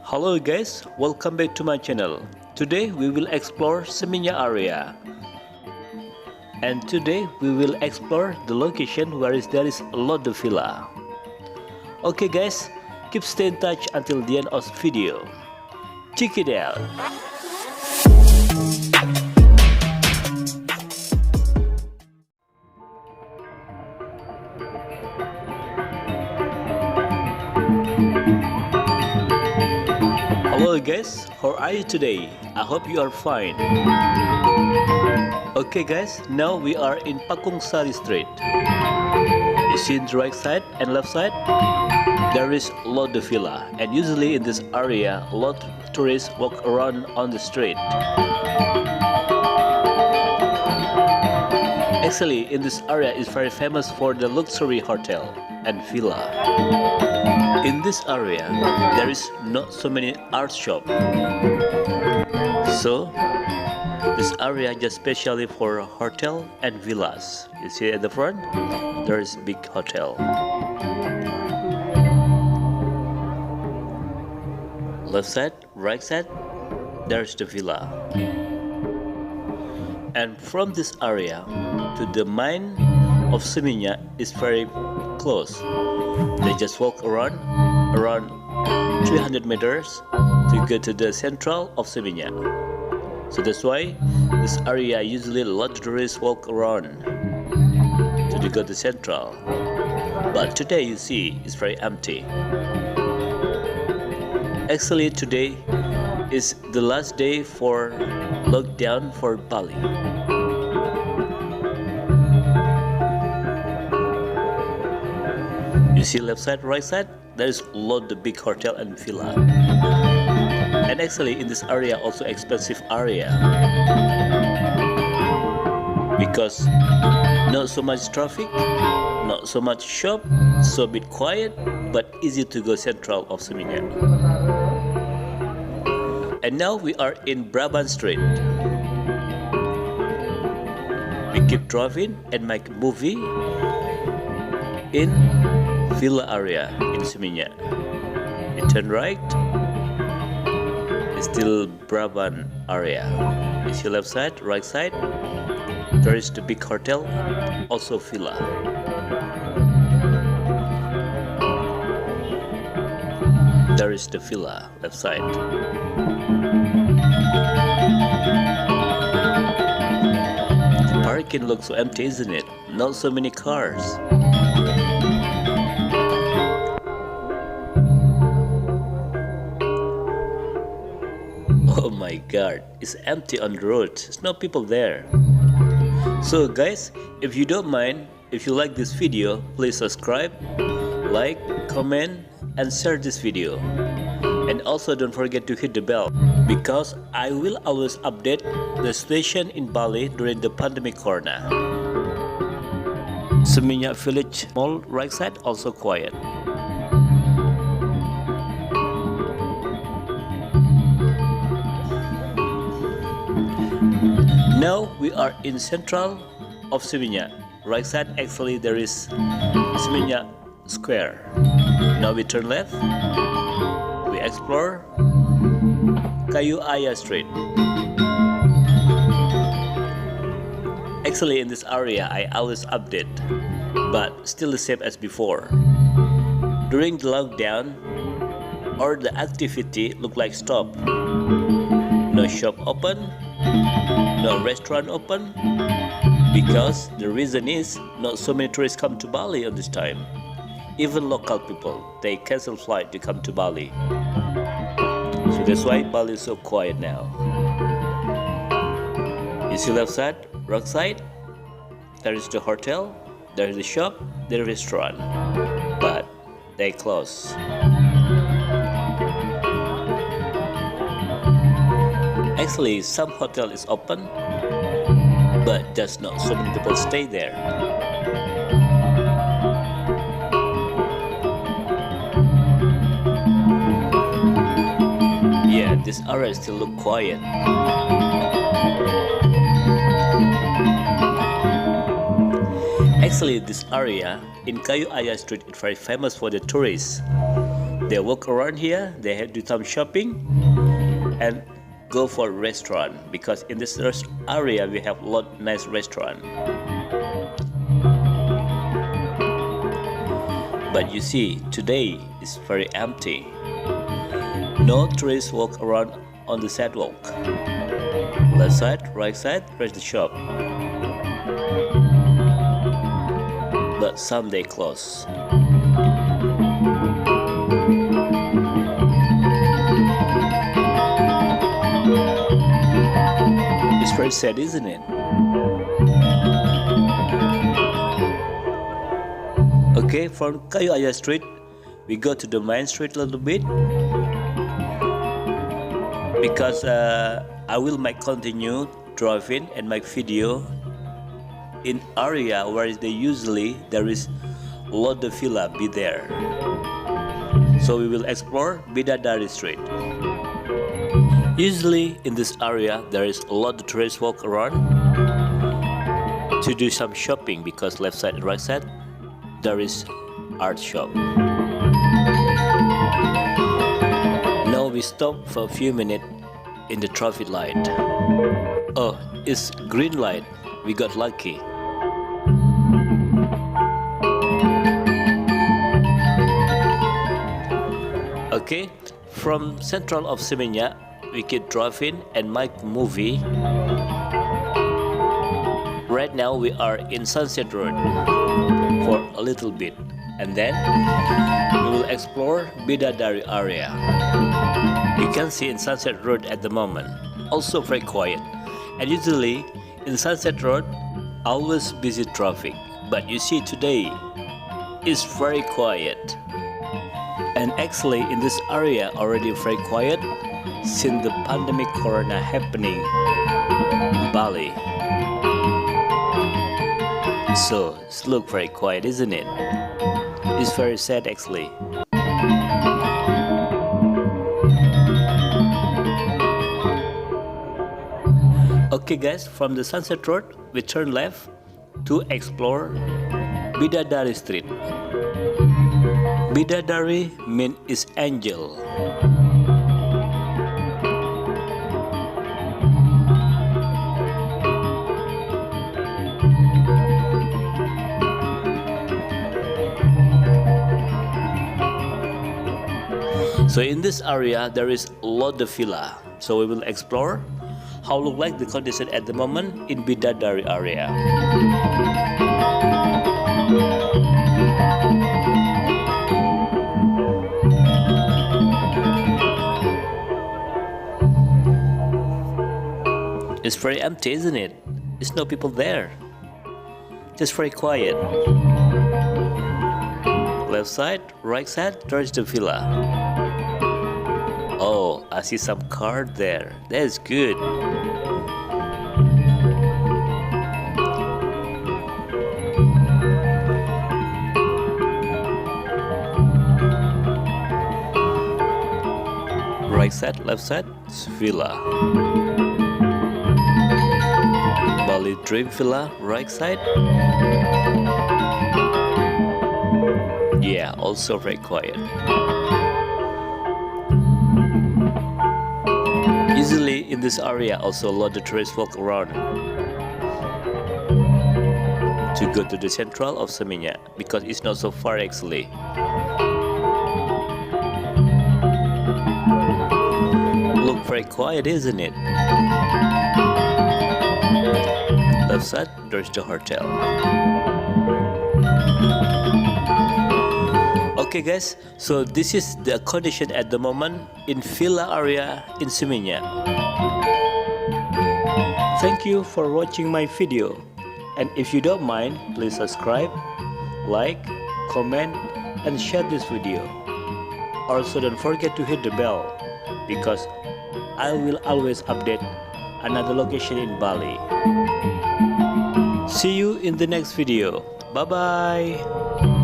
Hello guys, welcome back to my channel. Today we will explore Seminyak area. And today we will explore the location where there is a lot of villa. Okay guys, keep stay in touch until the end of the video. Check it out. Hello guys, how are you today? I hope you are fine. Okay guys, now we are in Pakung Sari Street. You see the right side and left side? There is a lot of villa, and usually in this area a lot of tourists walk around on the street. Actually, in this area is very famous for the luxury hotel and villa. In this area, there is not so many art shops. So, this area just specially for hotel and villas. You see at the front, there is a big hotel. Left side, right side, there's the villa. And from this area to the mine of Seminyak is very close. They just walk around 300 meters to go to the central of Seminyak. So that's why this area usually a lot of tourists walk around to go to central. But today you see it's very empty. Actually today is the last day for lockdown for Bali. You see left side, right side, there is a lot of big hotel and villa. And actually in this area also expensive area. Because not so much traffic, not so much shop, so a bit quiet, but easy to go central of Seminyak. And now we are in Brabant Street. We keep driving and make movie in villa area in Seminyak. You turn right, it's still Brabant area. You see left side, right side, there is the big hotel, also villa. There is the villa, left side. The parking looks so empty, isn't it? Not so many cars. Oh my god, it's empty on the road. There's no people there. So guys, if you don't mind, if you like this video, please subscribe, like, comment, and share this video. And also don't forget to hit the bell, because I will always update the situation in Bali during the pandemic corona. Seminyak Village Mall right side also quiet. Now we are in central of Seminyak. Right side actually there is Seminyak Square. Now we turn left. We explore Kayu Aya Street. Actually in this area I always update, but still the same as before. During the lockdown, all the activity look like stop. No shop open, no restaurant open, because the reason is not so many tourists come to Bali on this time. Even local people, they cancel flight to come to Bali. So that's why Bali is so quiet now. You see left side, right side, there is the hotel, there is the shop, there is the restaurant, but they close. Actually, some hotel is open, but just not so many people stay there. Yeah, this area still look quiet. Actually, this area in Kayu Aya Street is very famous for the tourists. They walk around here, they have to do some shopping and go for a restaurant, because in this area we have a lot nice restaurant. But you see, today is very empty. No tourists walk around on the sidewalk. Left side, right side, there's the shop. But some they close. It's very sad, isn't it? Okay, from Kayu Aya Street, we go to the main street a little bit, because I will continue driving and make video in area where there is a lot of villa be there. So we will explore Bidadari Street. Usually in this area there is a lot of tourists walk around to do some shopping, because left side and right side there is art shop. Now we stop for a few minutes in the traffic light. Oh, it's green light. We got lucky. Okay, from central of Seminyak, we keep driving and make movie. Right now we are in Sunset Road for a little bit, and then we will explore Bidadari area. You can see in Sunset Road at the moment, also very quiet. And usually in Sunset Road, always busy traffic. But you see today, it's very quiet. And actually in this area already very quiet since the pandemic corona happening in Bali. So it's look very quiet, isn't it? It's very sad actually. Okay guys, from the Sunset Road, we turn left to explore Bidadari Street. Bidadari means is angel. So in this area there is a lot of villa. So we will explore how look like the condition at the moment in Bidadari area. It's very empty, isn't it? There's no people there. Just very quiet. Left side, right side, there's the villa. Oh, I see some car there. That's good. Right side, left side, villa. Bali Dream Villa, right side. Yeah, also very quiet. Usually in this area also a lot of tourists walk around to go to the central of Seminyak, because it's not so far actually. Look very quiet, isn't it? Left side, there's the hotel. Okay guys, so this is the condition at the moment in villa area in Seminyak. Thank you for watching my video, and if you don't mind, please subscribe, like, comment and share this video. Also don't forget to hit the bell, because I will always update another location in Bali. See you in the next video. Bye bye.